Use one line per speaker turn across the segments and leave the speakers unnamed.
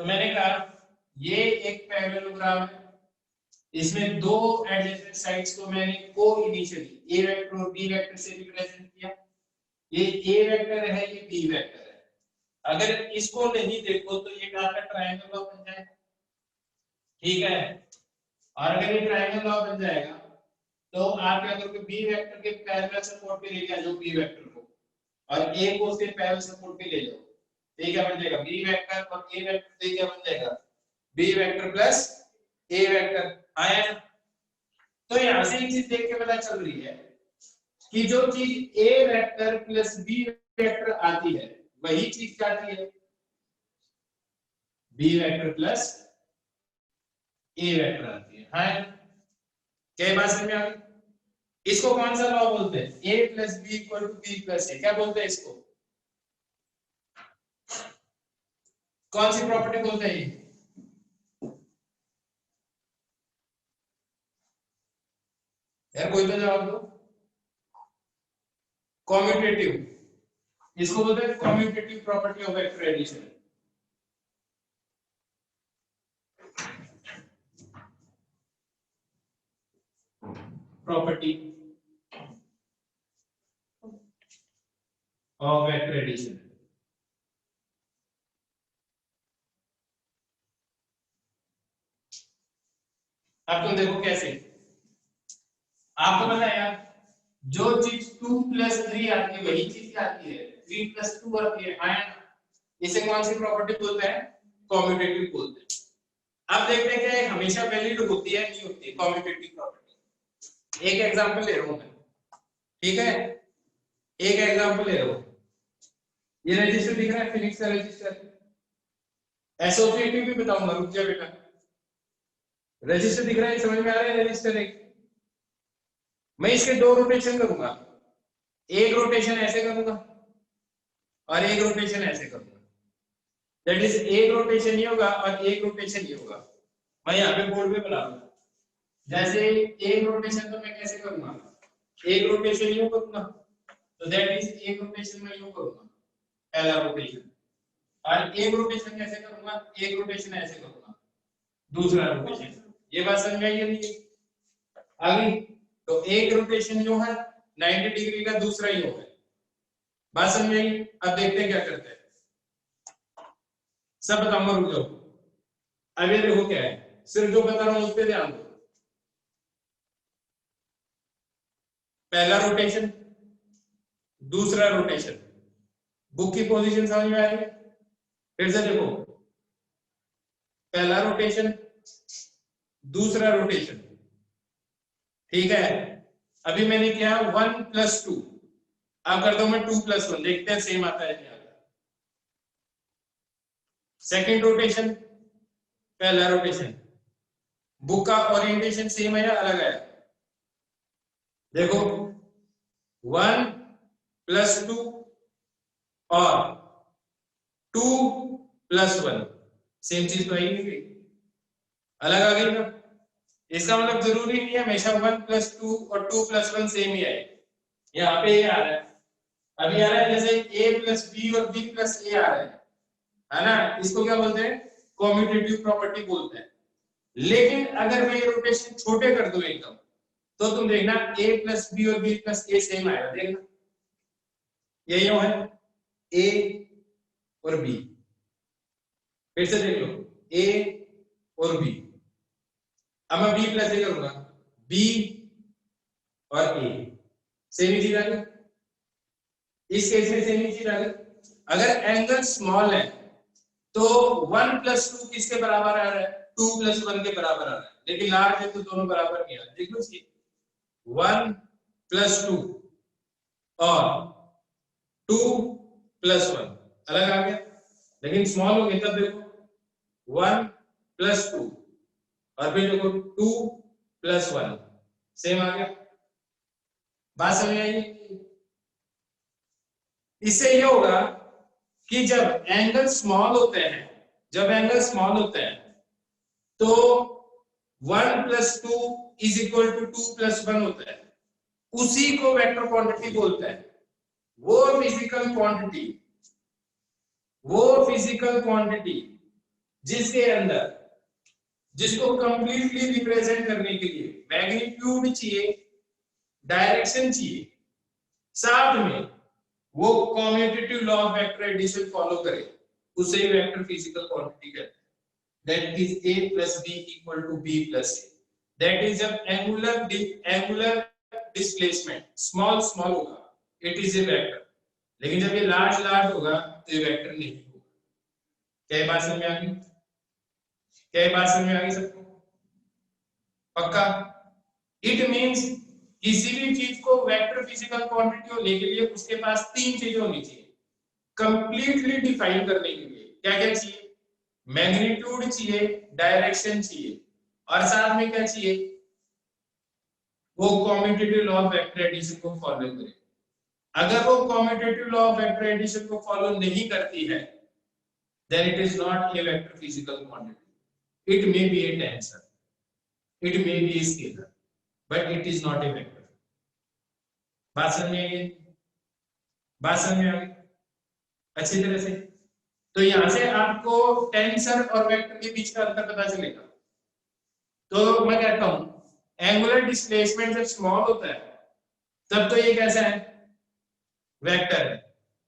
तो मैंने कहा ये एक पैरेललोग्राम है, इसमें दो एडजेसेंट साइड्स को मैंने को इनिशियली ए वेक्टर और बी वेक्टर से रिप्रेजेंट किया। ये ए वेक्टर है, ये बी वेक्टर है। अगर इसको नहीं देखो तो ये आपका ट्रायंगल लॉ बन जाएगा, ठीक है। और अगर ये ट्रायंगल लॉ बन जाएगा तो आप क्या करोगे, बी वेक्टर के पैरेलल सपोर्ट पे लेके आ जाओ बी वेक्टर को, और ए को उसके पैरेलल सपोर्ट पे ले जाओ, तो क्या बन जाएगा, बी वेक्टर और ए वेक्टर से क्या बन जाएगा, B vector plus A vector. आया। तो यहां से एक चीज देख के पता चल रही है कि जो चीज ए वेक्टर प्लस बी वेक्टर आती है वही चीज क्या आती है, B vector plus A vector आती है। हाँ, क्या बात समझ में आ गई? इसको कौन सा लॉ बोलते हैं, A plus B equal to B plus A, क्या बोलते हैं इसको, कौन सी प्रॉपर्टी बोलते हैं ये? यार कोई तो जवाब दो। कॉम्यूटेटिव, इसको बोलते हैं commutative property of vector addition. Property of vector addition. अब तुम देखो कैसे, आपको पता है यार, जो चीज 2 + 3 आती है वही चीज क्या आती है, 3 + 2 आती है। हाँ, इसे कौन सी प्रॉपर्टी बोलते हैं, कॉम्यूटेटिव बोलते हैं। अब देखते हैं कि हमेशा वैलिड होती है नहीं होती कॉम्यूटेटिव प्रॉपर्टी। एक एग्जांपल ले रहा हूं मैं, ठीक है, एक एग्जांपल ले रहा हूं। ये रजिस्टर दिख रहा है, फिनिक्स का रजिस्टर, एसोसिएटिव भी बताऊंगा, रुक जा बेटा। रजिस्टर दिख रहा है, समझ में आ रहा है, रजिस्टर एक, मैं इसके दो रोटेशन करूंगा, एक रोटेशन ऐसे करूंगा और एक रोटेशन ऐसे करूंगा। दैट इज एक रोटेशन ये होगा और एक रोटेशन ये होगा। मैं यहाँ पे बोर्ड पे बना दूंगा, जैसे एक रोटेशन तो मैं कैसे करूंगा, एक रोटेशन यूं करूंगा, तो दैट इज एक रोटेशन मैं यूं करूंगा, पहला रोटेशन, और एक रोटेशन कैसे करूंगा, एक रोटेशन ऐसे करूंगा, दूसरा रोटेशन। ये बात समझ में आई नहीं आगे? तो एक रोटेशन जो है 90 डिग्री का, दूसरा ही होगा। बात समझ में आई? अब देखते हैं क्या करते हैं, सब बताऊंगा, रुक जाओ। अब ये देखो क्या है, सिर्फ जो बता रहा हूं उस पर ध्यान दो। पहला रोटेशन, दूसरा रोटेशन, बुक की पोजीशन समझ में आ रही है? फिर से देखो, पहला रोटेशन, दूसरा रोटेशन, ठीक है। अभी मैंने किया 1 + 2, अब कर दो मैं 2 + 1, देखते हैं सेम आता है नहीं आता। सेकेंड रोटेशन, पहला रोटेशन, बुक का ओरिएंटेशन सेम है या अलग है? देखो 1 + 2 और 2 + 1, सेम चीज तो आई नहीं, अलग आ गई ना। इसका मतलब जरूरी नहीं है हमेशा 1 + 2 और 2 + 1 सेम ही आए। यहाँ पे ये आ रहा है, अभी आ रहा है जैसे a + b और b + a आ रहा है ना, इसको क्या बोलते हैं, कॉम्यूटेटिव प्रॉपर्टी बोलते हैं। लेकिन अगर मैं ये रोटेशन छोटे कर दूं एकदम, तो तुम देखना a + b और b + a सेम आएगा, देखना यही है a और b। फिर से देख लो a और b, अब मैं b + a करूंगा, b और a सेम ही चीज आ गई, इस केस में सेम ही चीज आ गई। अगर एंगल स्मॉल है तो 1 + 2 किसके बराबर आ रहा है, 2 + 1 के बराबर आ रहा है, लेकिन लार्ज है तो दोनों बराबर नहीं आ रहे। देख लो इसकी 1 + 2 और 2 + 1 अलग आ गया, लेकिन स्मॉल हो गया तब देखो 1 + 2 और फिर देखो 2 + 1 सेम आ गया। बात समझ में आई? इससे ये होगा कि जब एंगल स्मॉल होते हैं, जब एंगल स्मॉल होते हैं तो 1 + 2 = 2 + 1 होता है, उसी को वेक्टर क्वांटिटी बोलते हैं। वो फिजिकल क्वांटिटी जिसके अंदर जिसको कंप्लीटली रिप्रेजेंट करने के लिए मैग्नीट्यूड चाहिए, डायरेक्शन चाहिए, साथ में वो commutative law of vector addition follow करे, उसे वेक्टर फिजिकल क्वांटिटी कहते हैं। That is a plus b equal to b plus a. That is जब angular displacement small होगा, it is a vector. लेकिन जब ये large होगा तो ये वेक्टर नहीं होगा। क्या बात समझ में आ गई? क्या बात समझ में आ गई सबको? पक्का? It means किसी भी चीज को वेक्टर फिजिकल क्वांटिटी होने के लिए उसके पास तीन चीजें होनी चाहिए कंप्लीटली डिफाइन करने के लिए। क्या क्या चाहिए? मैग्नीट्यूड चाहिए, डायरेक्शन चाहिए, और साथ में क्या चाहिए? वो commutative law of vector addition को फॉलो करे। अगर वो commutative law of vector addition को फॉलो नहीं करती है, then it is not a vector physical quantity. It may be a tensor, it may be a scalar, but it is not a vector. बात समझ में आई? बात समझ में आ गई अच्छी तरह से? तो यहां से आपको टेंसर और वेक्टर के बीच का अंतर पता चलेगा। तो मैं कहता हूं एंगुलर डिस्प्लेसमेंट जब स्मॉल होता है तब तो ये कैसा है? वेक्टर है।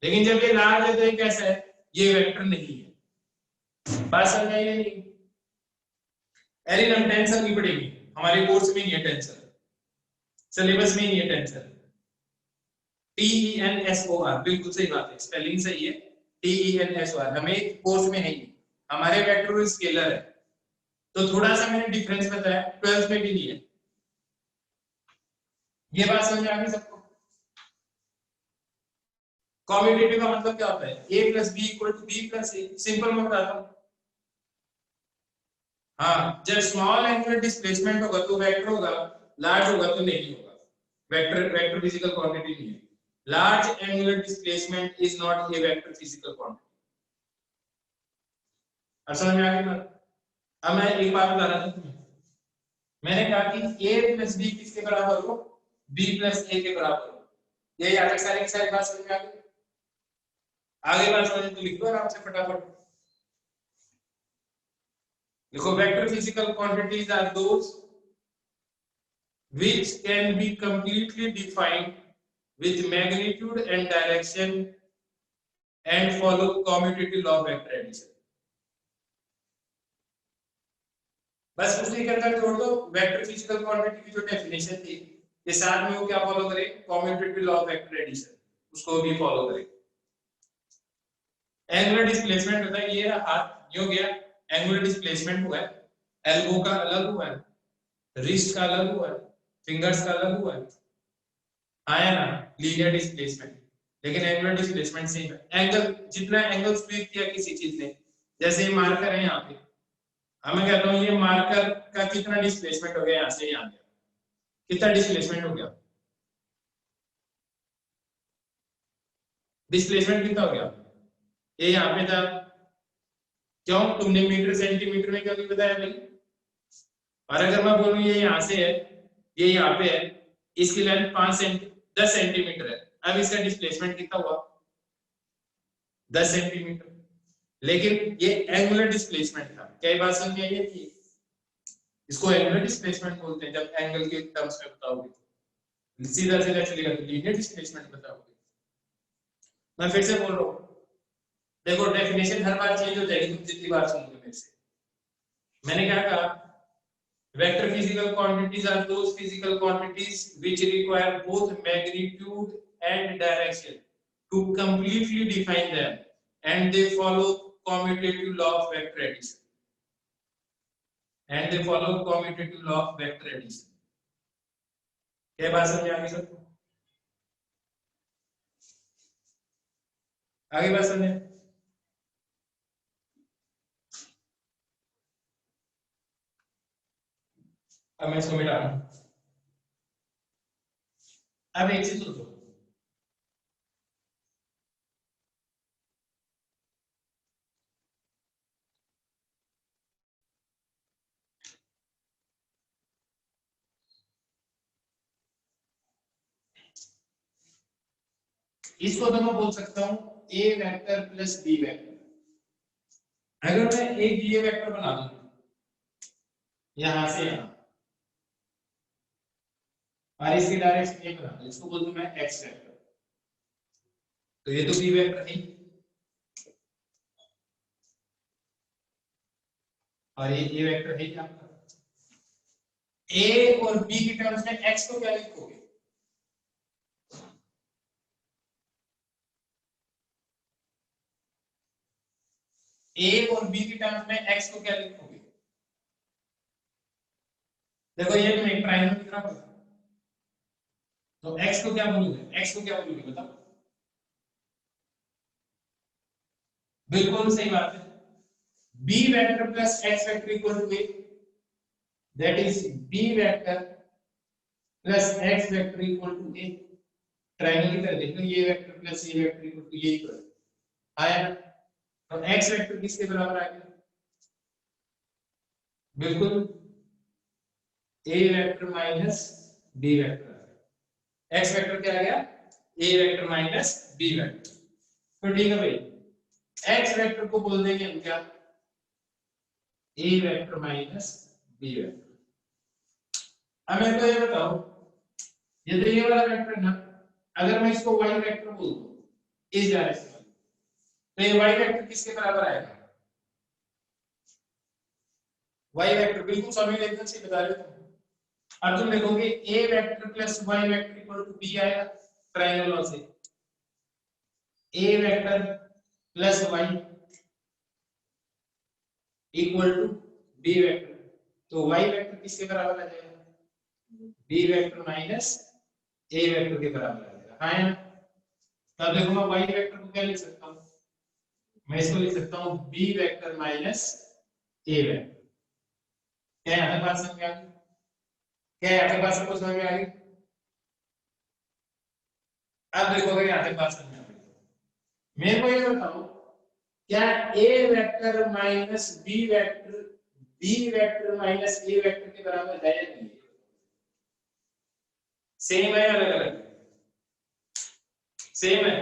लेकिन जब ये लार्ज है तो ये कैसा है? ये वेक्टर नहीं है। बात समझ में आई या नहीं? एरिन हम टेंसर नहीं पढ़ेंगे, हमारे कोर्स में नहीं है टेंसर, सिलेबस में नहीं है टेंसर। TENSOR बिल्कुल सही बात है, स्पेलिंग सही है। TENSOR हमें कोर्स में नहीं, हमारे वेक्टर स्केलर है। तो थोड़ा सा मैंने डिफरेंस बताया, 12th में भी नहीं है। ये बात समझ में आ गई सबको? कम्यूटेटिव का मतलब क्या होता है? a plus b equal to b plus a। Simple मैं बताता हूं। हाँ, जब स्मॉल एंगुलर डिस्प्लेसमेंट होगा तो वेक्टर होगा, लार्ज होगा तो नहीं होगा। वेक्टर फिजिकल क्वांटिटी नहीं है। Large angular displacement is not a vector physical quantity. अब समझ में आ गई बात? अब मैं एक बात बता रहा था तुम्हें, मैंने कहा कि a plus b किसके बराबर हो? b plus a के बराबर हो। ये याद सारी की सारी बात समझ में आ गई? आगे बात समझ तो लिख दो आराम से फटाफट। देखो, vector physical quantities are those which can be completely defined with magnitude and direction and follow commutative law of vector addition। बस उसी के अंदर जोड़ दो वेक्टर फिजिकल क्वांटिटी की जो डेफिनेशन थी, ये साथ में वो क्या फॉलो करे? Commutative law of vector addition, उसको भी फॉलो करे। एंगुलर डिस्प्लेसमेंट होता है, ये हाथ ये हो गया, एंगुलर डिस्प्लेसमेंट हुआ है, एल्बो का अलग हुआ है, रिस्ट का अलग हुआ है, फिंगर्स का अलग हुआ है, आया ना लीनियर डिस्प्लेसमेंट। लेकिन एंगुलर डिस्प्लेसमेंट सेम है। एंगल जितना एंगल स्वीप किया किसी चीज ने, जैसे ये मार्कर है यहाँ पे, मैं कहता हूँ ये मार्कर का कितना डिस्प्लेसमेंट हो गया यहाँ से यहाँ गया, कितना डिस्प्लेसमेंट हो गया? डिस्प्लेसमेंट कितना हो गया? ये यहाँ पे था, क्यों? तुमने मीटर सेंटीमीटर में क्यों नहीं बताया भाई? और अगर मैं बोलूं ये यहाँ से है, ये यहाँ पे है, इसकी लेंथ 10 सेंटीमीटर है, अब इसका डिस्प्लेसमेंट कितना हुआ? 10 सेंटीमीटर। लेकिन ये एंगुलर डिस्प्लेसमेंट था। क्या बात समझ में आई है? इसको एंगुलर डिस्प्लेसमेंट बोलते हैं जब एंगल के टर्म्स में बताओगे तो। सीधा सीधा चलेगा तो लीनियर डिस्प्लेसमेंट बताओगे। मैं फिर से बोल रहा हूँ, देखो डेफिनेशन हर बार चेंज हो जाएगी, तुम जितनी बार सुनोगे मेरे से। मैंने क्या कहा? Vector physical quantities are those physical quantities which require both magnitude and direction to completely define them and they follow commutative law of vector addition and they follow commutative law of vector addition। क्या बात समझ आ गई सबको? आगे बात समझे? अब मैं इसको मिटा दूं। अब एक चीज सोचो, इसको तो मैं बोल सकता हूं a vector plus b vector. अगर मैं एक ये वेक्टर बना दूं यहां से यहां और इसकी डायरेक्शन ये बना दूं, इसको बोल दूं मैं एक्स वेक्टर, तो ये तो बी वेक्टर है और ये वेक्टर है क्या? ए और बी की टर्म्स में एक्स को क्या लिखोगे? ए और बी की टर्म्स में एक्स को क्या लिखोगे? देखो ये तो एक ट्रायंगल की तरह होगा, तो एक्स को क्या बोलोगे? एक्स को क्या बोलोगे बताओ? बिल्कुल सही बात है, B vector plus X vector equal to A, that is B vector plus X vector equal to A. Triangle की तरह देखो, ये वेक्टर प्लस ये वेक्टर इक्वल टू ये इक्वल आया ना, तो एक्स वेक्टर किसके बराबर आ गया? बिल्कुल A vector minus B vector. X vector क्या आ गया? A vector minus B vector. तो ठीक है भाई, एक्स वेक्टर को बोल देंगे हम क्या? A vector minus B vector. अब मेरे को ये बताओ, ये तो ये वाला वेक्टर है ना, अगर मैं इसको वाई वेक्टर बोल दूं इस डायरेक्शन में, तो ये वाई वेक्टर किसके बराबर आएगा? वाई वेक्टर, बिल्कुल सभी एकदम से बता रहे हो। अब तुम देखोगे A vector plus Y vector equal to B आएगा ट्रायंगल से, A vector plus Y equal to B vector, तो वाई वेक्टर किसके बराबर आ जाएगा? B vector minus A vector के बराबर आ जाएगा, हाँ है ना? तब देखो मैं वाई वेक्टर को क्या लिख सकता हूँ? मैं इसको लिख सकता हूँ B vector minus A vector. क्या यहाँ तक बात समझ में आ गई? क्या यहाँ तक बात सबको समझ में आ गई? अब देखो अगर यहाँ तक बात समझ में आ गई, मेरे को ये बताओ, क्या A vector minus B vector minus A vector के बराबर है या नहीं? सेम है, अलग अलग? सेम है,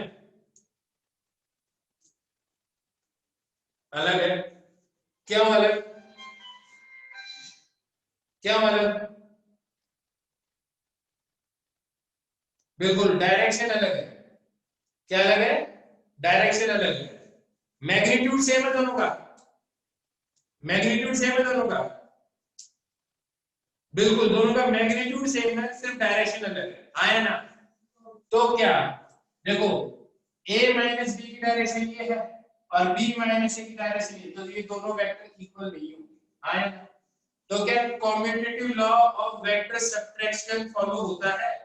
अलग है। क्यों अलग? क्यों अलग? बिल्कुल डायरेक्शन अलग है। क्या अलग है? डायरेक्शन अलग है। मैग्नीट्यूड सेम है दोनों का, मैग्नीट्यूड सेम है दोनों का, बिल्कुल दोनों का मैग्नीट्यूड सेम है, सिर्फ डायरेक्शन अलग है, आया ना? तो क्या देखो, a माइनस बी की डायरेक्शन ये है और b माइनस ए की डायरेक्शन ये, तो ये दोनों वेक्टर इक्वल नहीं होंगे, आया ना? तो क्या commutative law of vector subtraction follow होता है?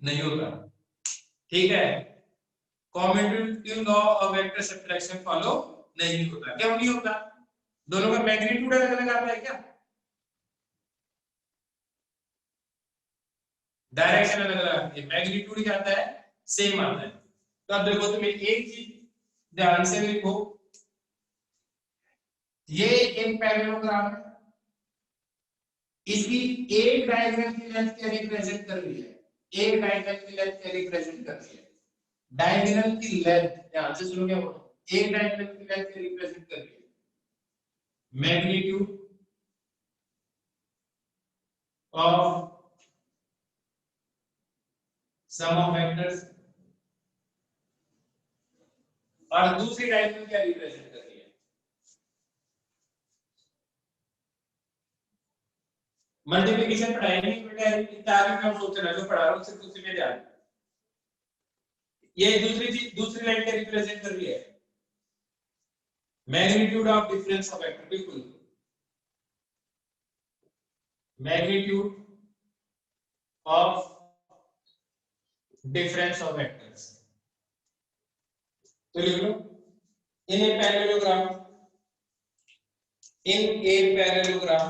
नहीं होता, ठीक है? Commutative law of vector subtraction follow नहीं होता। क्यों नहीं होता? दोनों का मैग्नीट्यूड अलग अलग आता है क्या? डायरेक्शन अलग अलग आती है, मैग्नीट्यूड क्या आता है? सेम आता है। तो अब देखो तुम्हें एक चीज ध्यान से लिखो, ये एक पैरेललोग्राम है, इसकी एक डायगोनल की लेंथ क्या रिप्रेजेंट कर रही है? एक डायगोनल की लेंथ क्या रिप्रेजेंट कर रही है? डायगोनल की लेंथ, ध्यान से सुनो क्या बोलो, एक डायगोनल की लेंथ क्या रिप्रेजेंट कर रही है? Magnitude of sum of vectors, और दूसरी डायगोनल क्या रिप्रेजेंट कर रही है? मल्टीप्लिकेशन पढ़ाई नहीं बेटा, इतना आगे मैं सोच रहा जो पढ़ा रहा हूँ सिर्फ उसी में ध्यान। ये दूसरी चीज, दूसरी लाइन क्या रिप्रेजेंट कर रही है? Magnitude of difference of vector, बिल्कुल magnitude of difference of vectors. तो लिख लो, in a parallelogram, in a parallelogram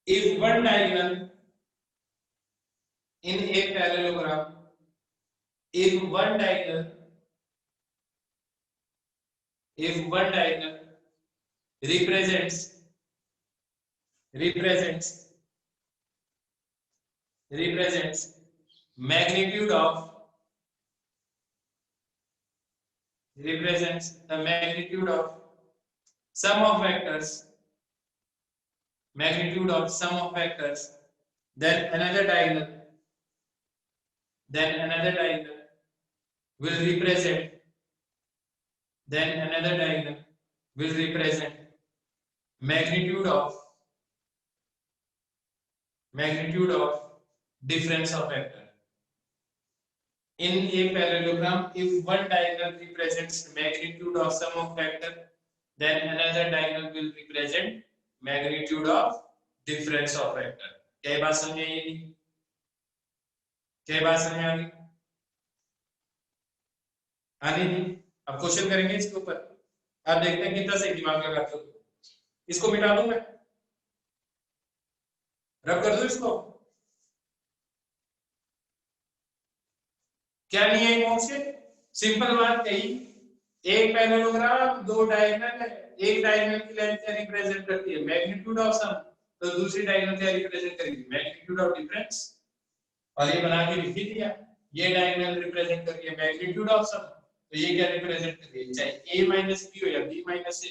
if one diagonal, in a parallelogram if one diagonal, if one diagonal represents magnitude of represents the magnitude of sum of vectors, magnitude of sum of vectors, then another diagonal will represent, then another diagonal will represent magnitude of difference of vector. In a parallelogram, if one diagonal represents magnitude of sum of vector, then another diagonal will represent magnitude of difference of vector. क्या बात समझ आई? क्या बात समझ आ गई? आगे अब question करेंगे इसके ऊपर। आप देखते हैं कितना सही दिमाग लगाते हो। इसको मिटा दूं मैं, रब कर दूं इसको। क्या नहीं है कौन से? सिंपल बात कही, एक पैरेललोग्राम दो डायगोनल है, एक डायगोनल की लेंथ क्या रिप्रेजेंट करती है? मैग्नीट्यूड ऑफ सम, तो दूसरी डायगोनल क्या रिप्रेजेंट करेगी? Magnitude of difference. और ये बना के लिख दिया, ये डायगोनल रिप्रेजेंट कर रही है मैग्नीट्यूड ऑफ सम, तो ये क्या रिप्रेजेंट कर रही है? चाहे a माइनस b हो या b माइनस a।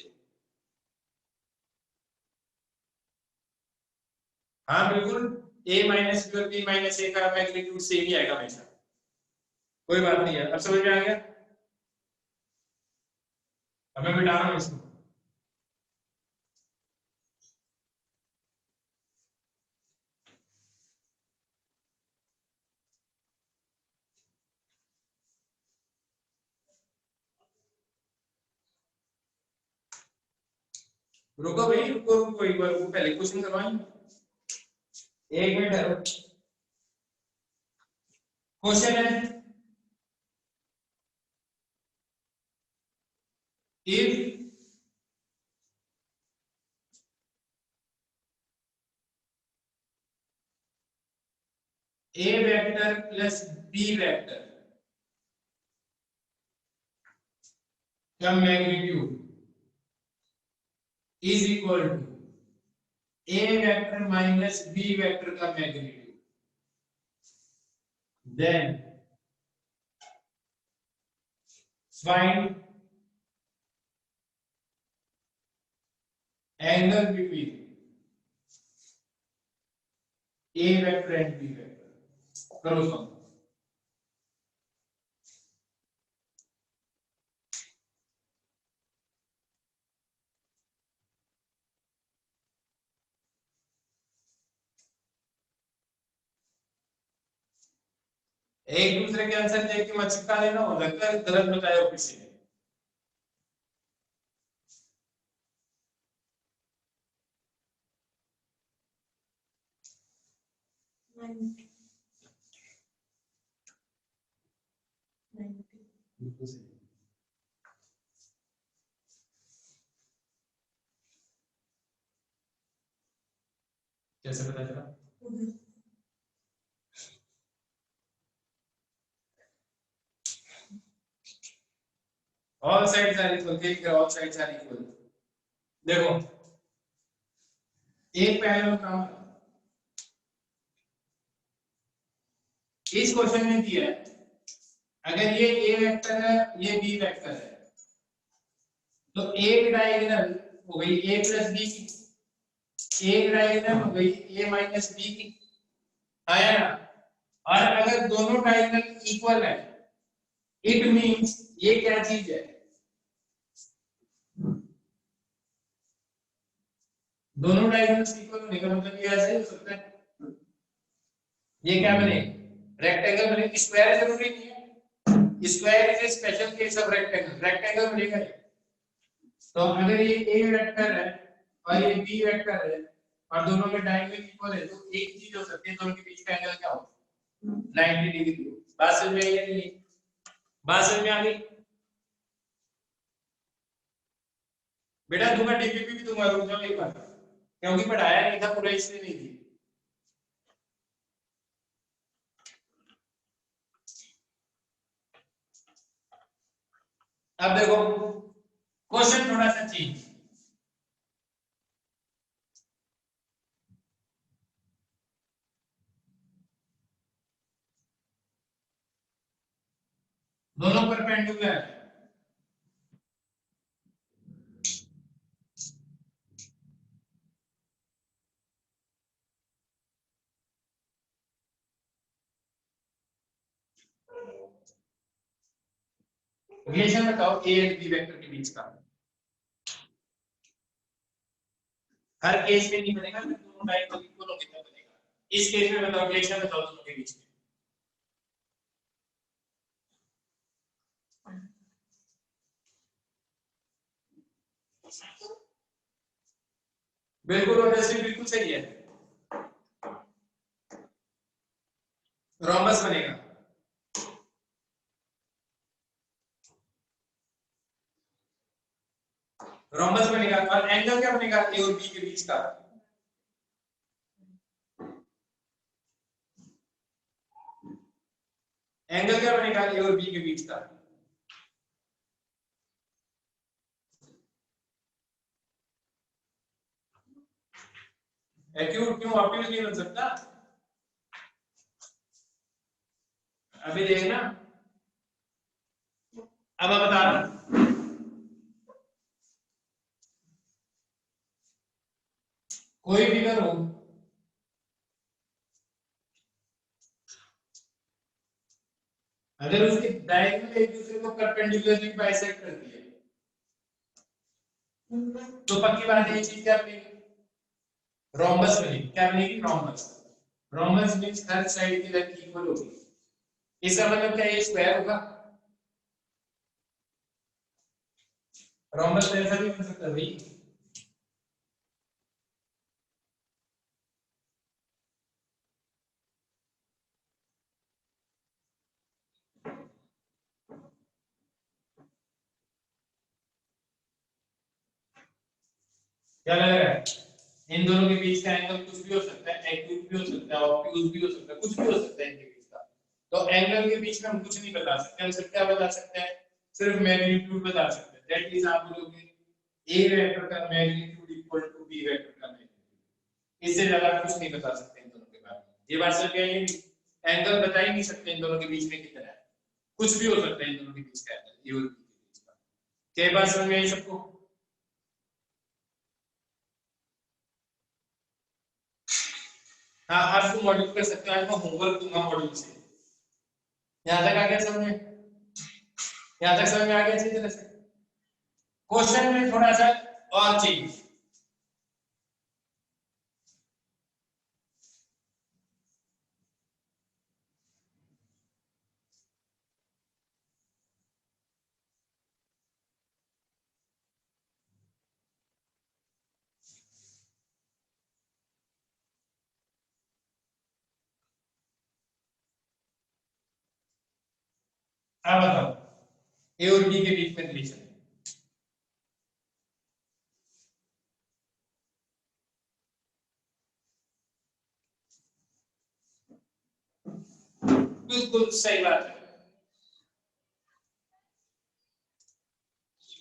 हाँ बिल्कुल, a माइनस b और b माइनस a का मैग्नीट्यूड सेम ही आएगा हमेशा, कोई बात नहीं है। अब समझ में आ गया? अब मैं मिटा रहा हूं इसको। रुको भाई, रुको एक बार, रुको पहले क्वेश्चन करवाएं। एक मिनट है, क्वेश्चन है if a vector plus b vector का magnitude is equal to a vector minus b vector का magnitude, then find angle between a vector and b vector। करो सम। एक दूसरे के आंसर देख के मत चिपका लेना, हो लगता है गलत बताया हो किसी ने। कैसे पता चला? ऑल साइड्स आर इक्वल, ठीक है, ऑल साइड्स आर इक्वल। देखो एक पैरेललोग्राम इस क्वेश्चन में दिया है, अगर ये a वेक्टर है, ये b वेक्टर है, तो एक डायगोनल हो गई a प्लस b की, एक डायगोनल हो गई a माइनस b की, आया ना? और अगर दोनों डायगोनल इक्वल है, इट मींस ये क्या चीज है? दोनों डायगोनल्स इक्वल होने का मतलब ये ऐसे हो सकता है, ये क्या बने? रेक्टेंगल बने। स्क्वायर जरूरी नहीं है, square is a special case of rectangle, rectangle बनेगा। तो अगर ये a वेक्टर है और ये b वेक्टर है और दोनों के डायगोनल इक्वल है, तो एक चीज हो सकती है, दोनों के बीच का एंगल क्या हो? 90 डिग्री हो। बात समझ में आई या नहीं? बात समझ में आ गई? बेटा दूंगा डीपीपी भी दूंगा, रुक जाओ एक बार, क्योंकि पढ़ाया नहीं था पूरा, इसलिए नहीं दी। अब देखो क्वेश्चन थोड़ा सा चेंज, दोनों परपेंडिकुलर है, रिलेशन बताओ ए एंड बी वेक्टर के बीच का। हर केस में नहीं बनेगा, दोनों टाइप का इक्वल होके तब बनेगा। इस केस में बताओ रिलेशन बताओ दोनों के बीच में। बिल्कुल ऑब्वियसली बिल्कुल सही है, रोम्बस बनेगा। रोम्बस बनेगा और एंगल क्या बनेगा ए और बी के बीच का? एंगल क्या बनेगा ए और बी के बीच का? एक्यूट क्यों ऑब्ट्यूज नहीं बन सकता? अभी देखना, अब मैं बता रहा हूं। कोई फिगर हो, अगर उसकी डायगोनल एक दूसरे को परपेंडिकुलरली बाइसेक्ट करती है तो पक्की बात है ये चीज क्या बनेगी? रोम्बस बनेगी। क्या बनेगी? रोम्बस। रोम्बस मींस हर साइड की लेंथ इक्वल होगी। इसका मतलब क्या, ये स्क्वायर होगा? रोम्बस ऐसा भी बन सकता है भाई। क्या लग रहा है? इन दोनों के बीच का एंगल कुछ भी हो सकता है, एक्यूट भी हो सकता है, ऑब्ट्यूज भी हो सकता है, कुछ भी हो सकता है इनके बीच का। तो एंगल के बीच में हम कुछ नहीं बता सकते, हम सिर्फ क्या बता सकते हैं? सिर्फ मैग्नीट्यूड बता सकते हैं। दैट मींस आप बोलोगे ए वेक्टर का magnitude equal to B vector का मैग्नीट्यूड। इससे ज्यादा कुछ नहीं बता सकते इन दोनों के बारे में। ये बात समझ गए? एंगल बता ही नहीं सकते इन दोनों के बीच में कितना है, कुछ भी हो सकता है इन दोनों के बीच का एंगल, ए और बी के बीच का। क्या बात समझ में आई सबको? हाँ, आपको मॉड्यूल कर सकते हैं, आपको होमवर्क दूंगा मॉड्यूल से। यहाँ तक आ गया समझ में? यहाँ तक समझ में आ गया अच्छी तरह से? क्वेश्चन में थोड़ा सा और चेंज। अब बताओ ए और बी के बीच में रिलेशन। बिल्कुल सही बात है।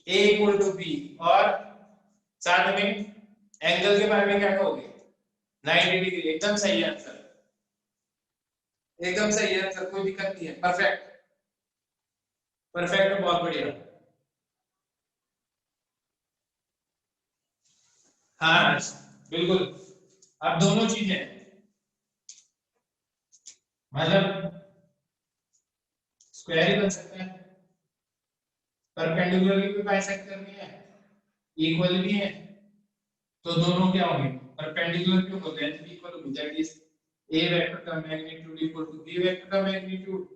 ए इक्वल टू बी और साथ में एंगल के बारे में क्या कहोगे? 90 डिग्री। एकदम सही आंसर, एकदम सही आंसर, कोई दिक्कत नहीं है। परफेक्ट, परफेक्ट, बहुत बढ़िया। हाँ बिल्कुल। अब दोनों चीजें मतलब स्क्वायर ही बन सकते हैं, परपेंडिकुलरली भी बाइसेक्ट करनी है, इक्वल भी है, तो दोनों क्या होंगे? परपेंडिकुलर भी होंगे, लेंथ भी इक्वल होगी। दैट इज ए वेक्टर का magnitude equal to B vector का magnitude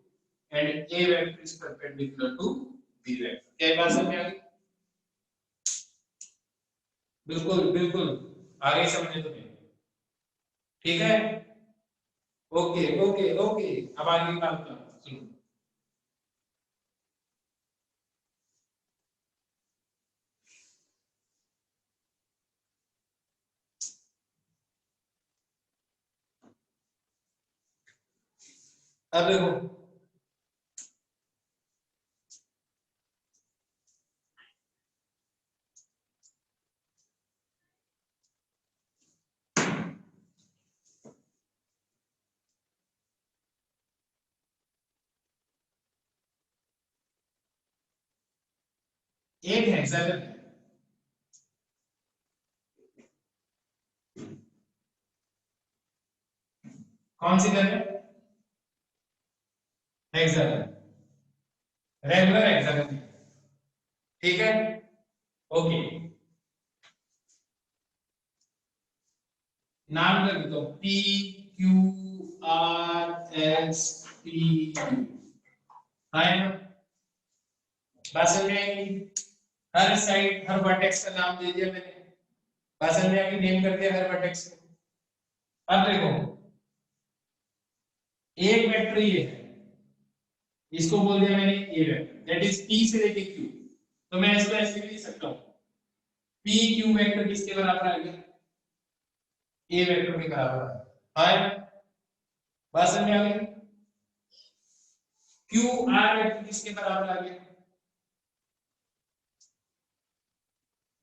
and A vector is perpendicular to B vector. क्या बात समझ आ गई? बिल्कुल बिल्कुल, आगे समझे तुम्हें? ठीक है, ओके ओके ओके। अब आगे की बात करो, सुनो। अब देखो, एक हेक्सागन है, कौन सी गन है? हेक्सागन, रेगुलर हेक्सागन है। ठीक है, ओके। नाम कर दो, P Q R S T you. हाँ, बात समझ में आएगी। हर साइड हर वर्टेक्स का नाम दे दिया मैंने, बात समझ में आएगी, नेम कर दिया हर वर्टेक्स को। अब देखो, एक वेक्टर ये है, इसको बोल दिया मैंने ए वेक्टर, दैट इज पी से लेके क्यू। तो मैं इसको ऐसे भी लिख सकता हूं, पी क्यू वेक्टर किसके बराबर आ गया, ए वेक्टर के बराबर है। बात समझ में आ गई। क्यू आर वेक्टर किसके बराबर आ गया,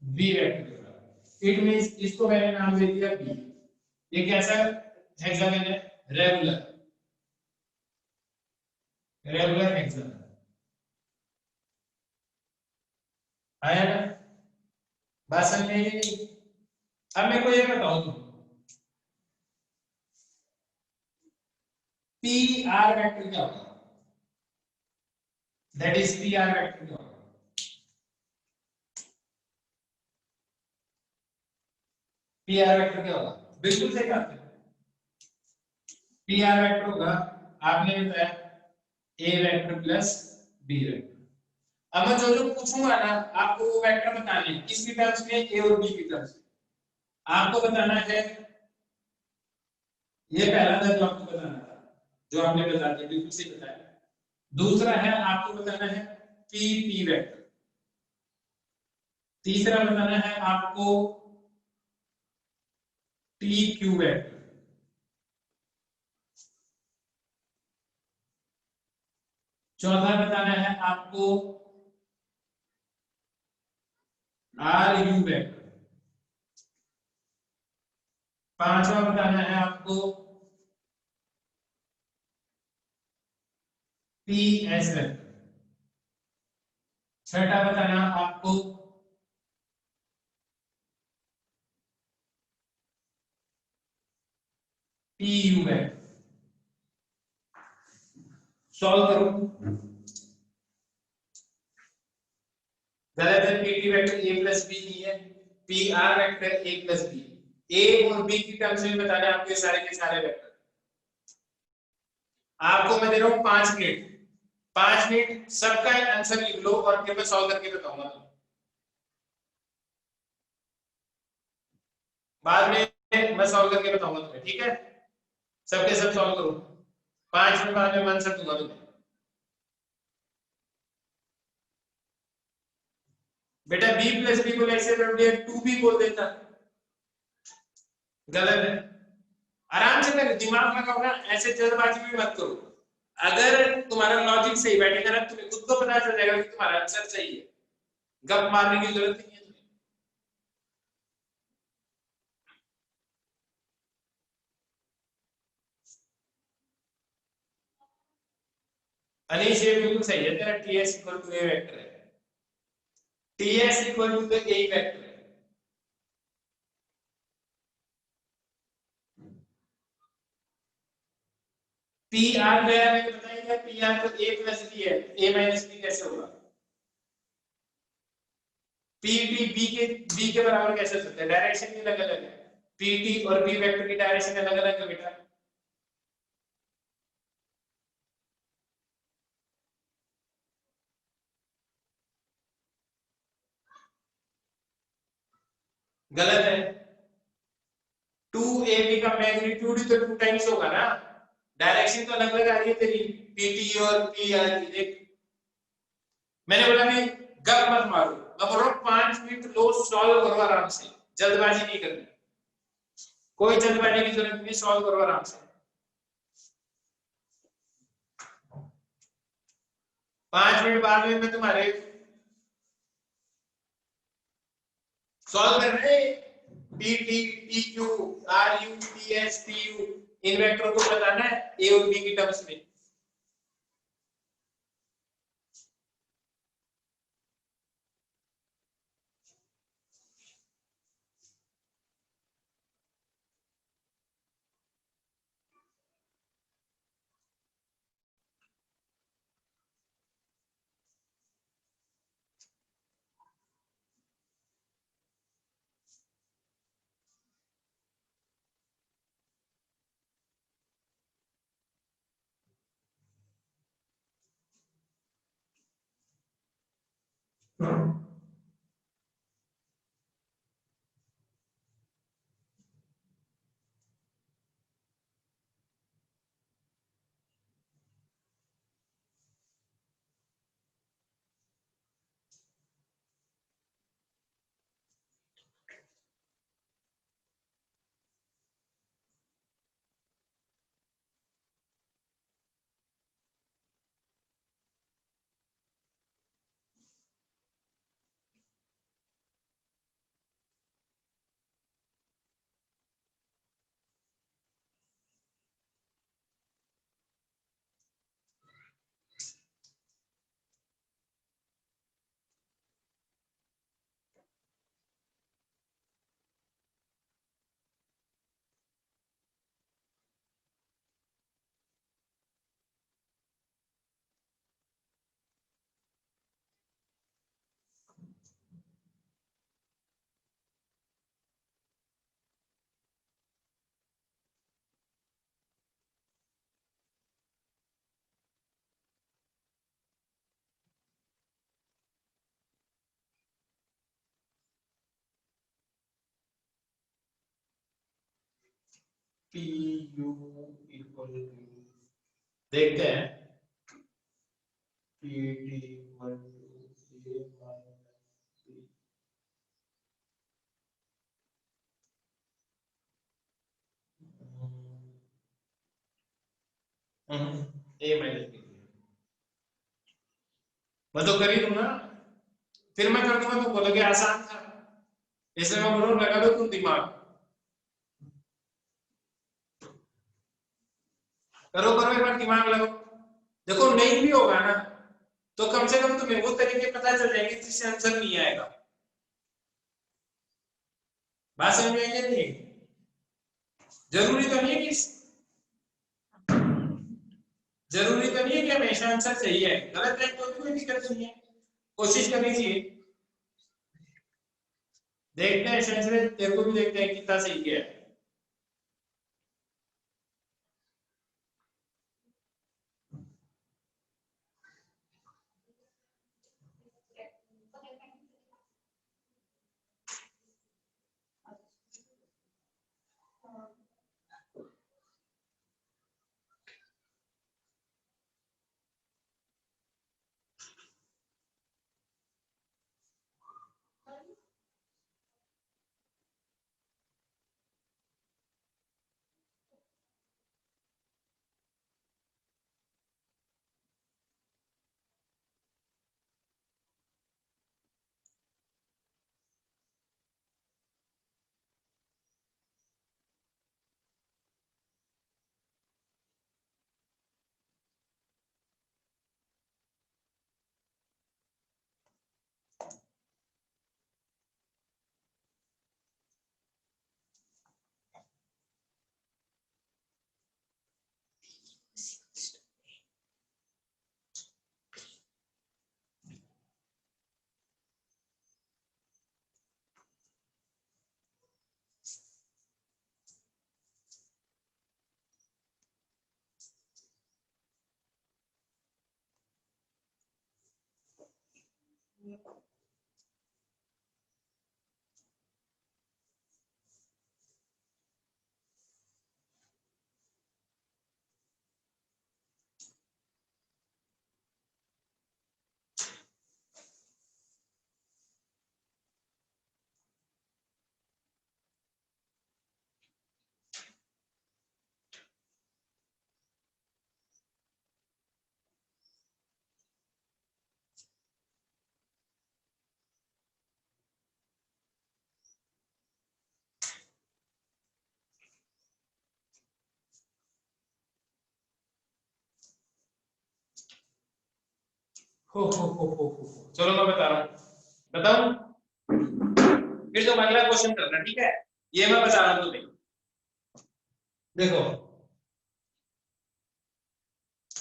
बी वेक्टर के बराबर। इट मींस इसको मैंने नाम दे दिया बी। ये कैसा हेक्सागन है, रेगुलर, रेगुलर हेक्सागन आया ना। बात समझ में आई। अब मेरे को ये बताओ तुम, पी आर वेक्टर क्या होगा, that is P R vector क्या होगा, पी आर वेक्टर क्या होगा, बिल्कुल सही बात है। पी आर वेक्टर होगा, आपने बताया ए वेक्टर प्लस बी वेक्टर। अब मैं जो जो पूछूंगा ना, आपको वो वेक्टर बताने हैं, किसकी टर्म्स में, ए और बी की टर्म्स में। आपको बताना है, ये पहला था जो आपको बताना था, जो आपने बता दिया, बिल्कुल सही बताया। दूसरा है आपको बताना है पी पी वेक्टर। तीसरा बताना है आपको टी क्यू वेक्टर। चौथा बताना है आपको आर यू वेक्टर। पांचवा बताना है आपको पी एस वेक्टर। छठा बताना आपको पी यू वेक्टर। सॉल्व करो। गलत है, P T vector A plus B नहीं है, P R vector A plus B. A और बी की टर्म्स में बताने आपके सारे के सारे वेक्टर। आपको मैं दे रहा हूं 5 मिनट, 5 मिनट सबका आंसर लिख लो और फिर मैं सॉल्व करके बताऊंगा। बाद में मैं सॉल्व करके बताऊंगा तुम्हें, ठीक है। सबके सब सॉल्व करो, 5 मिनट बाद में मैं आंसर दूंगा तुम्हें। बेटा बी प्लस बी को ऐसे कर दिया, टू बी बोल देता, गलत है। आराम से कर, दिमाग लगाओ ना, ऐसे जल्दबाजी भी मत करो। अगर तुम्हारा लॉजिक सही बैठेगा ना, तुम्हें खुद को पता चल जाएगा कि तुम्हारा आंसर सही है, गप मारने की जरूरत नहीं है तुम्हें। अनीश ये बिल्कुल सही है, तेरा T S equal to A vector है, T S equal to A vector है। पी आर गया, मैंने बताया पी आर तो ए प्लस बी है, ए माइनस बी कैसे होगा, पी टी बी के बराबर कैसे हो सकता है, डायरेक्शन भी अलग अलग है, पी टी और बी वेक्टर की डायरेक्शन अलग अलग है बेटा। गलत है, टू ए बी का मैग्नीट्यूड तो 2 टाइम्स होगा ना, डायरेक्शन तो अलग अलग आ रही है तेरी, पी टी और पी आर की। देख मैंने बोला भी गप मत मारो, मैं बोल रहा हूँ 5 मिनट लो, सॉल्व करो आराम से, जल्दबाजी नहीं करनी, कोई जल्दबाजी की जरूरत नहीं, सॉल्व करो आराम से। 5 मिनट बाद में मैं तुम्हारे सॉल्व कर रहे, T T T Q R U T S T U, इन वेक्टरों को बताना है ए और बी की टर्म्स में। पी यू इक्वल टू, देखते हैं, P D equal to A minus B, A minus B, मैं तो कर ही दूंगा, फिर मैं कर दूंगा तो बोलोगे आसान था, इसलिए मैं बोलूँ लगा दो तुम दिमाग, करो करो एक बार दिमाग लगाओ, देखो नहीं भी होगा ना तो कम से कम तुम्हें वो तरीके पता चल जाएंगे जिससे आंसर नहीं आएगा। बात समझ में आई नहीं? जरूरी तो नहीं है कि जरूरी तो नहीं है कि हमेशा आंसर सही है, गलत है तो भी कोई दिक्कत नहीं है, कोशिश करनी चाहिए। देखते हैं शायद तेरे को भी देखते हैं कितना सही है। हो चलो मैं बता रहा हूँ, बताऊं, फिर तुम अगला क्वेश्चन करना, ठीक है? ये मैं बता रहा हूँ तुम्हें, देखो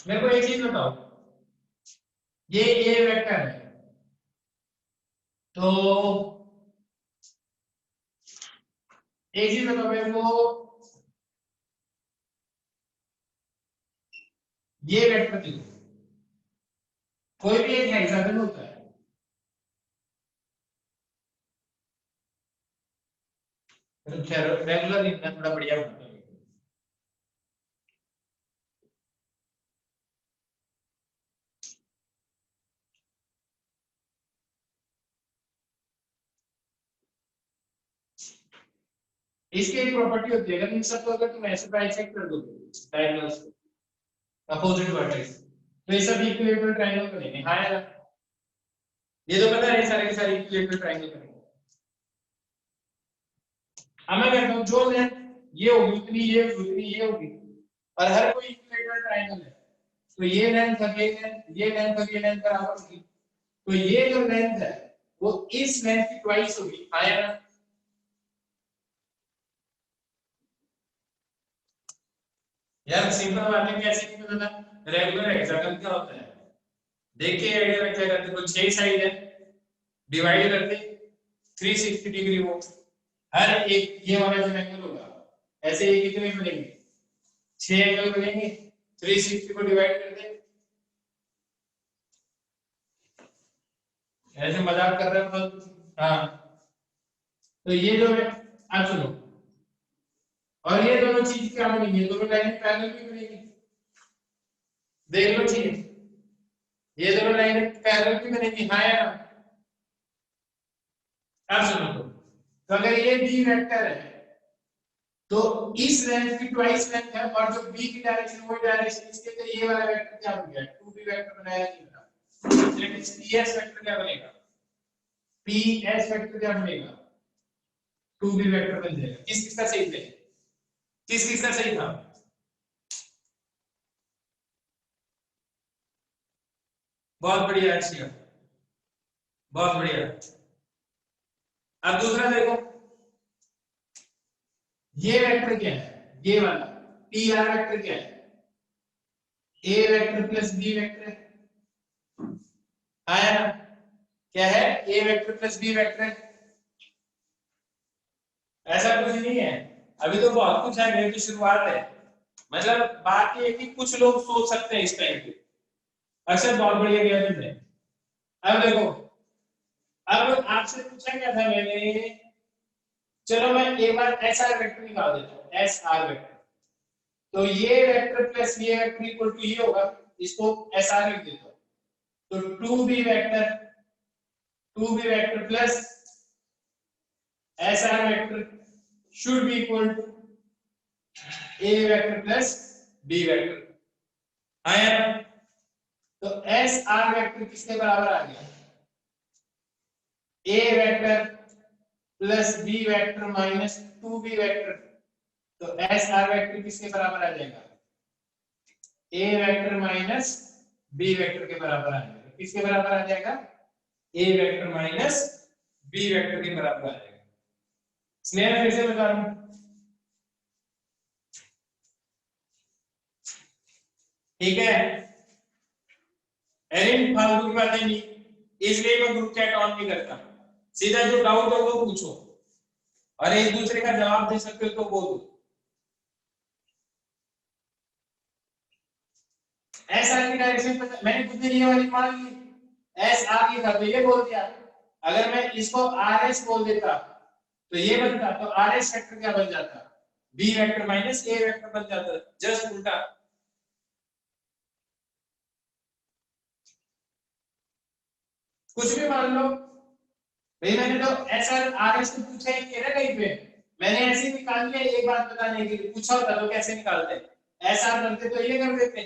मेरे को एक चीज बताओ, ये ए वेक्टर है तो एक चीज बताओ मेरे को, ये वेक्टर देखो, कोई भी एक हेक्सागन होता है, रेगुलर लिखना थोड़ा बढ़िया होता है। इसकी एक प्रॉपर्टी होती है, अगर इन सबको अगर तुम ऐसे बाइसेक्ट कर दो डायगोनल्स को अपोजिट वर्टेक्स, तो ये सब इक्विलेटरल ट्रायंगल बनेंगे। हाँ यार, ये तो पता है सारे के सारे इक्विलेटरल ट्रायंगल बनेंगे। अब मैं कहता हूँ जो लेंथ ये होगी उतनी ये होगी, और हर कोई इक्विलेटरल ट्रायंगल है, तो ये लेंथ और ये लेंथ और ये लेंथ बराबर होगी, तो ये जो लेंथ है वो इस लेंथ की ट्वाइस होगी। हाँ यार, यार सिंपल बात है, कैसे नहीं पता था रेगुलर हेक्सागन क्या होता है, देख के आइडिया लग जाएगा। देखो 6 साइड है, डिवाइड करते 360 डिग्री वो हर एक, ये वाला जो एंगल होगा ऐसे ये कितने बनेंगे, 6 एंगल बनेंगे, 360 को डिवाइड कर दे। ऐसे मजाक कर रहे हो तो हाँ, तो ये जो है आप सुनो, और ये दोनों चीज क्या बनेंगी, दोनों लाइन पैरेलल भी बनेगी। देख लो चीज, ये दोनों लाइन पैरेलल भी बनेगी। हाँ या ना, आप सुनो तो अगर ये बी वेक्टर है तो इस लेंथ की ट्वाइस लेंथ है, और जो बी की डायरेक्शन वो डायरेक्शन, इसके तो ये वाला वेक्टर क्या बन गया, 2b वेक्टर बनाया नहीं बना, लेकिन ps वेक्टर क्या बनेगा, ps वेक्टर क्या बनेगा, 2b वेक्टर बन जाएगा। किस किसका सही थे, किस किसका सही था, बहुत बढ़िया है, बहुत बढ़िया। अब दूसरा देखो, ये वेक्टर क्या है, ये वाला पी आर वेक्टर क्या है, ए वेक्टर प्लस बी वेक्टर आया ना, क्या है, ए वेक्टर प्लस बी वेक्टर। ऐसा कुछ नहीं है, अभी तो बहुत कुछ है, मेरी तो शुरुआत है। मतलब बात ये है कि कुछ लोग सोच सकते हैं इस टाइम पे, अक्सर बहुत बढ़िया किया तुमने। अब देखो, अब आपसे पूछा क्या था मैंने, चलो मैं एक बार एस आर वेक्टर निकाल देता हूँ, एस आर वेक्टर, तो ये वेक्टर प्लस ये वेक्टर इक्वल टू ये होगा, इसको एस आर लिख देता हूँ, तो 2b vector plus S R vector should be equal to A vector plus B vector. आया, तो एस आर वेक्टर किसके बराबर आ गया, A vector plus B vector minus 2b vector, तो एस आर वेक्टर किसके बराबर आ जाएगा, A vector minus B vector के बराबर आ जाएगा। किसके बराबर आ जाएगा, A vector minus B vector के बराबर आ जाएगा। स्नेह मैं कैसे बता रहा हूं, ठीक है, एरिन फालतू की बातें नहीं, इसलिए मैं ग्रुप चैट ऑन नहीं करता, सीधा जो डाउट हो वो पूछो, और एक दूसरे का जवाब दे सकते हो तो बोलो। एस आर की डायरेक्शन पता, मैंने खुद ने ये वाली मान ली, एस आर ये था तो ये बोल दिया, अगर मैं इसको आर एस बोल देता तो ये बनता, तो आर एस वेक्टर क्या बन जाता, B vector minus A vector बन जाता, जस्ट उल्टा। कुछ भी मान लो भाई, मैंने तो एस आर आर एस को पूछा ही नहीं है ना कहीं पे, मैंने ऐसे ही निकाल लिया, एक बात बताने के लिए पूछा होता तो कैसे निकालते, एस आर बनते तो ये कर देते,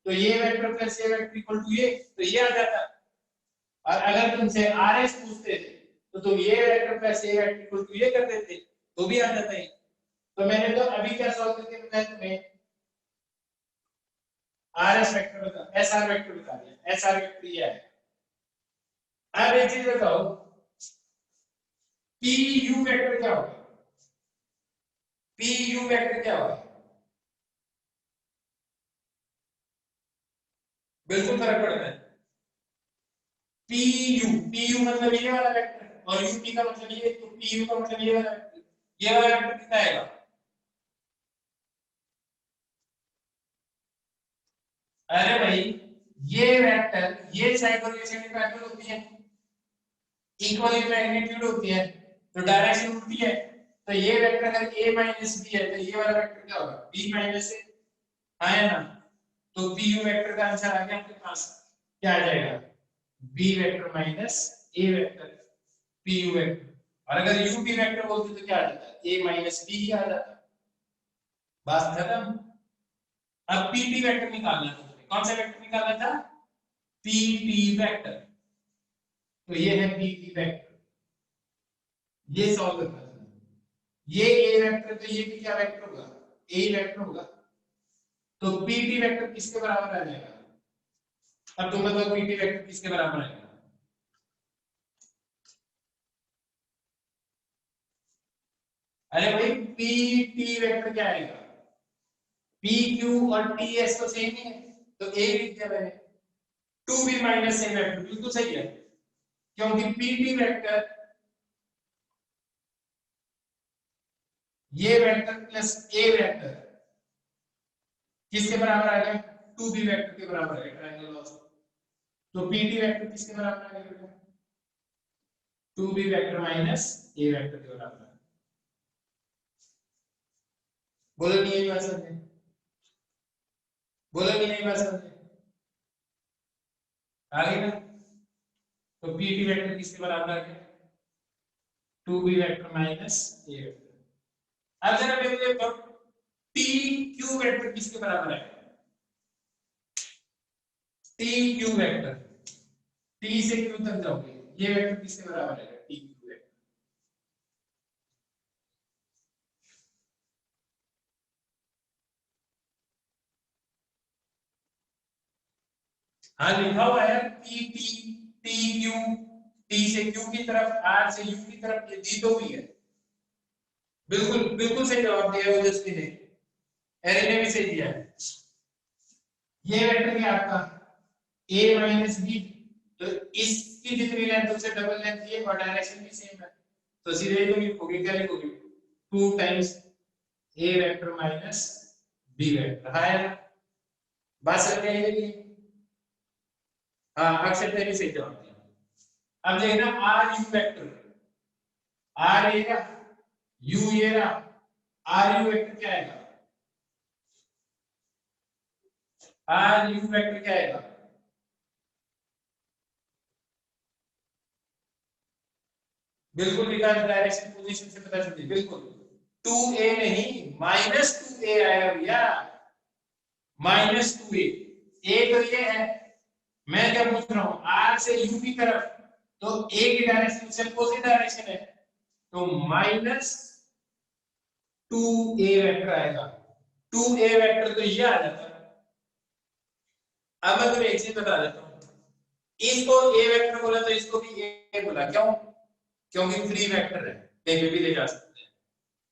तो ये वेक्टर प्लस ये वेक्टर इक्वल टू ये, तो ये आ जाता, और अगर तुमसे आर एस पूछते थे तो तुम ये वेक्टर प्लस ये वेक्टर इक्वल टू ये कर देते, तो भी आ जाता है। तो मैंने तो अभी क्या सॉल्व करके बताया तुम्हें, आर एस वेक्टर बता, एस आर वेक्टर बता दिया, एस आर वेक्टर ये है। अब एक चीज बताओ, पी यू वेक्टर क्या होगा, पी यू वेक्टर क्या होगा, बिल्कुल फर्क पड़ता है। पी यू मतलब ये वाला वेक्टर, और यू पी का मतलब ये, तो पी यू का मतलब ये वाला वेक्टर, ये वाला वेक्टर कितना आएगा, अरे भाई ये वेक्टर, ये साइड और ये साइड पैरेलल होती है, इक्वल इन मैग्नीट्यूड होती है, तो डायरेक्शन उल्टी है, तो ये वेक्टर अगर a माइनस बी है तो ये वाला वेक्टर क्या होगा b माइनस ए, है ना। तो पी वेक्टर का आंसर आ गया आपके पास, क्या आ जाएगा b vector minus a vector P vector. और अगर यू बी वेक्टर बोलते तो क्या आ जाता है a माइनस बी ही आ जाता। बात खत्म। अब पीटी वेक्टर निकालना था, कौन सा वेक्टर निकालना था पीटी वेक्टर। तो ये है पीटी वेक्टर, ये सॉल्व करना था। ये ए वेक्टर तो ये भी क्या वेक्टर होगा ए वेक्टर होगा। तो पीटी वेक्टर किसके बराबर आ जाएगा, अब तुम बताओ पीटी वेक्टर किसके बराबर आएगा। अरे भाई पीटी वेक्टर क्या आएगा, पी क्यू और टी एस तो सेम ही है, तो ए लिख दिया मैंने, two B minus A vector बिल्कुल सही है, क्योंकि पीटी वेक्टर ये वेक्टर प्लस ए वेक्टर किसके बराबर आ गया, टू बी वेक्टर के बराबर है ट्रायंगल लॉ से। तो पीटी वेक्टर किसके बराबर आ गया, two B vector minus A vector के बराबर है। बोलो नहीं यही बात समझे, बोलो नहीं यही बात समझे, आ गई ना। तो पीटी वेक्टर किसके बराबर आ गया, two B vector minus A vector. अब जरा मेरे लिए बताओ टी क्यू वेक्टर किसके बराबर है, टी क्यू वेक्टर, टी से क्यू तक जाओगे, ये वेक्टर किसके बराबर है टी क्यू वेक्टर। हाँ लिखा हुआ है T T T Q, T से क्यू की तरफ आर से यू की तरफ, ये दी तो हुई है। बिल्कुल बिल्कुल सही जवाब दिया ओजस्वी ने, एरे ने भी सही दिया है। ये वेक्टर क्या आपका a माइनस बी, तो इसकी जितनी लेंथ उससे डबल लेंथ ये और डायरेक्शन भी सेम है, तो सीधे तुम लिखोगे क्या लिखोगे, two times a vector minus b vector. है बात समझ आई मेरी, हाँ अक्षर ने भी सही जवाब दिया। अब देखना आर यू वेक्टर, आर ये यू ये रहा, आर यू वेक्टर क्या आएगा, आर यू वेक्टर क्या आएगा, बिल्कुल विकास डायरेक्शन पोजीशन से पता चलती है बिल्कुल, टू ए नहीं माइनस टू ए आएगा भैया, माइनस टू ए तो ये है, मैं क्या पूछ रहा हूं आर से यू की तरफ, तो ए की डायरेक्शन से अपोजिट डायरेक्शन है, तो माइनस टू ए वेक्टर आएगा, टू ए वेक्टर तो ये आ जाता है। अब मैं तुम्हें एक चीज बता देता हूँ, इसको ए वेक्टर बोला तो इसको भी ए बोला, क्यों, क्योंकि फ्री वेक्टर है, कहीं पे भी ले जा सकते हैं।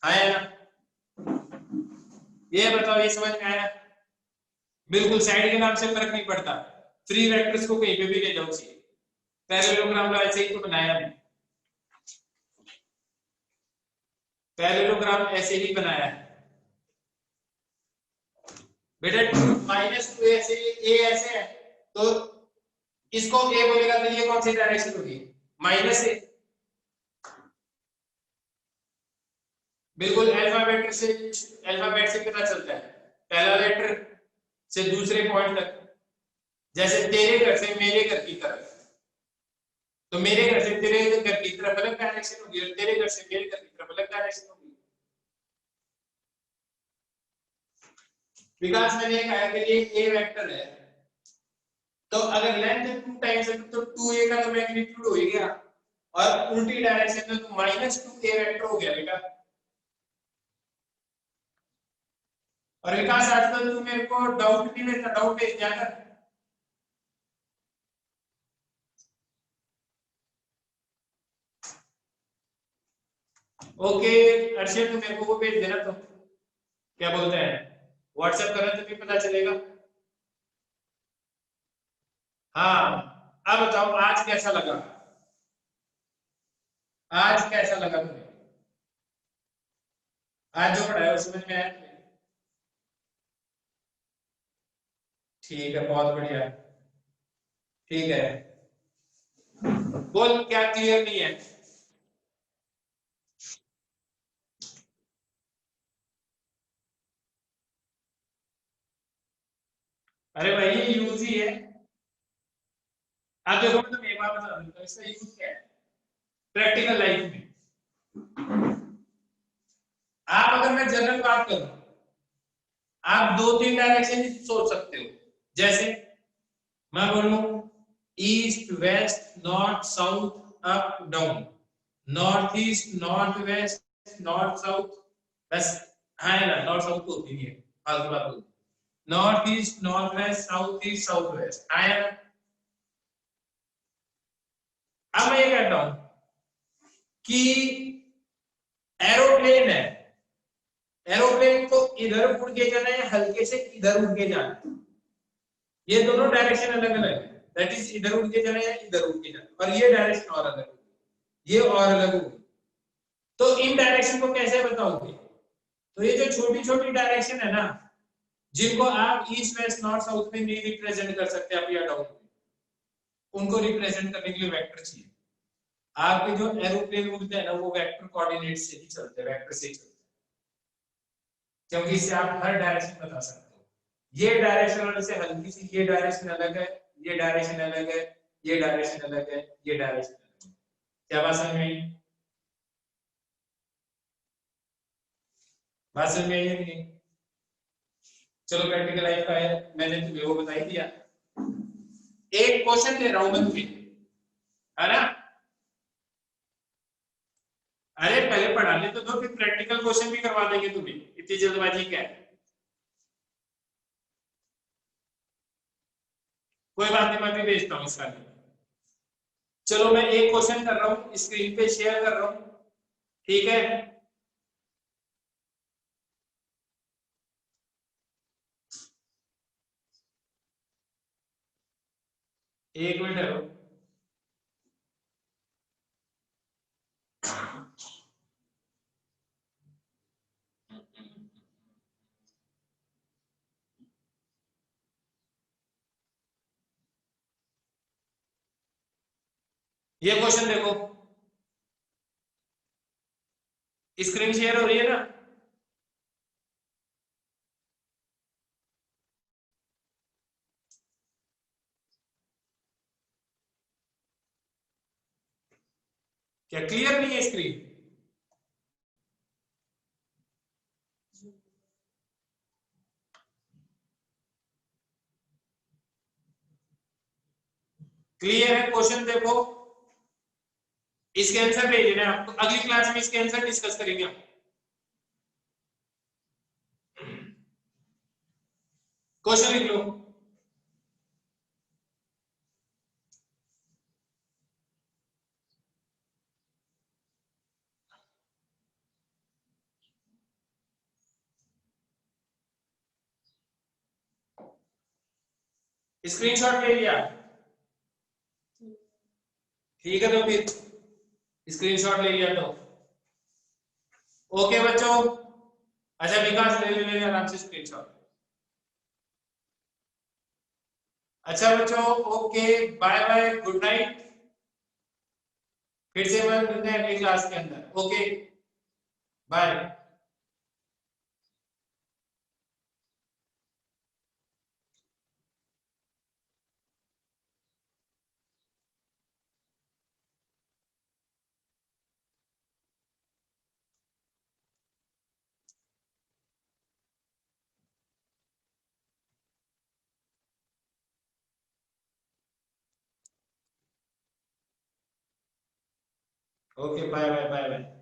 आया ना, ये बताओ ये समझ में आया, बिल्कुल साइड के नाम से फर्क नहीं पड़ता, फ्री वेक्टर्स को कहीं पे भी ले जाओ चाहिए। पैरेललोग्राम ऐसे ही तो बनाया है, पैरेललोग्राम ऐसे ही बनाया है बेटा, माइनस टू ए ऐसे है, तो इसको ए बोलेगा तो ये कौन सी डायरेक्शन होगी, माइनस ए। बिल्कुल अल्फाबेट से पता चलता है, पहला लेटर से दूसरे पॉइंट तक, जैसे तेरे घर से मेरे घर की तरफ, तो मेरे घर से तेरे घर की तरफ अलग डायरेक्शन होगी और तेरे घर से मेरे घर की तरफ अलग डायरेक्शन होगी। विकास मैंने कहा कि ये ए वेक्टर है, तो अगर लेंथ टू टाइम्स है तो टू ए का तो मैग्नीट्यूड हो ही गया, और उल्टी डायरेक्शन में तो माइनस टू ए वेक्टर हो गया बेटा। और विकास आजकल तू मेरे को डाउट नहीं देता, डाउट भेज दिया कर। ओके अर्षद, तू मेरे को वो भेज देना, तो क्या बोलते हैं व्हाट्सएप करना तो भी पता चलेगा। हाँ अब बताओ आज कैसा लगा, आज कैसा लगा तुम्हें, आज जो पढ़ाया वो समझ में आया तुम्हें? ठीक है बहुत बढ़िया, ठीक है, बोल क्या क्लियर नहीं है, अरे भाई ये यूज ही है। आप देखो मतलब एक बात बता देता हूँ इसका यूज क्या है प्रैक्टिकल लाइफ में। आप अगर मैं जनरल बात करूं, आप दो तीन डायरेक्शन सोच सकते हो। जैसे मैं बोलूं east west north south up down, north east north west north south, बस। हाँ है ना, नॉर्थ साउथ तो होती नहीं है, फालतू बात होती है। North east north west south east south west, हाँ है ना। अब मैं ये कहता हूं कि एरोप्लेन है, एरोप्लेन को इधर उड़ के जाना है या हल्के से इधर उड़ के जाना है, ये दोनों डायरेक्शन अलग अलग है। दैट इज इधर उड़ के जाना है या इधर उड़ के जाना, और ये डायरेक्शन और अलग होगी, ये और अलग होगी। तो इन डायरेक्शन को कैसे बताओगे? तो ये जो छोटी छोटी डायरेक्शन है ना, जिनको आप ईस्ट वेस्ट नॉर्थ साउथ में नहीं रिप्रेजेंट कर सकते अप या डाउन, उनको रिप्रेजेंट करने के लिए वेक्टर चाहिए। आपके जो एरोप्लेन उड़ते हैं ना, वो वेक्टर कोऑर्डिनेट से ही चलते हैं, वेक्टर से ही चलते हैं, क्योंकि इससे आप हर डायरेक्शन बता सकते हो। ये डायरेक्शन वाले से हल्की सी ये डायरेक्शन अलग है, ये डायरेक्शन अलग है, ये डायरेक्शन अलग है, ये डायरेक्शन अलग है। क्या बात समझ में आई? बात समझ में आई है नहीं? चलो प्रैक्टिकल लाइफ का है, मैंने तुम्हें वो बता ही दिया। एक क्वेश्चन दे रहा हूं मैं तुम्हें, है ना। अरे पहले पढ़ाने तो दो, फिर प्रैक्टिकल क्वेश्चन भी करवा देंगे तुम्हें, इतनी जल्दबाजी क्या है। कोई बात नहीं, मैं भी भेजता हूँ इसका। चलो मैं एक क्वेश्चन कर रहा हूँ, स्क्रीन पे शेयर कर रहा हूँ, ठीक है। एक मिनट है। ये क्वेश्चन देखो, स्क्रीन शेयर हो रही है ना। क्या क्लियर नहीं है स्क्रीन? क्लियर है? क्वेश्चन देखो, इसके आंसर भेजना है आपको, अगली क्लास में इसके आंसर डिस्कस करेंगे हम। क्वेश्चन लिख लो। स्क्रीनशॉट ले लिया? ठीक है, तो फिर स्क्रीनशॉट ले लिया तो ओके बच्चों। अच्छा विकास ले आराम से स्क्रीनशॉट। अच्छा बच्चों, okay, bye bye, good night. फिर से मिलते हैं अगली क्लास के अंदर, okay, bye. Okay, bye bye bye bye.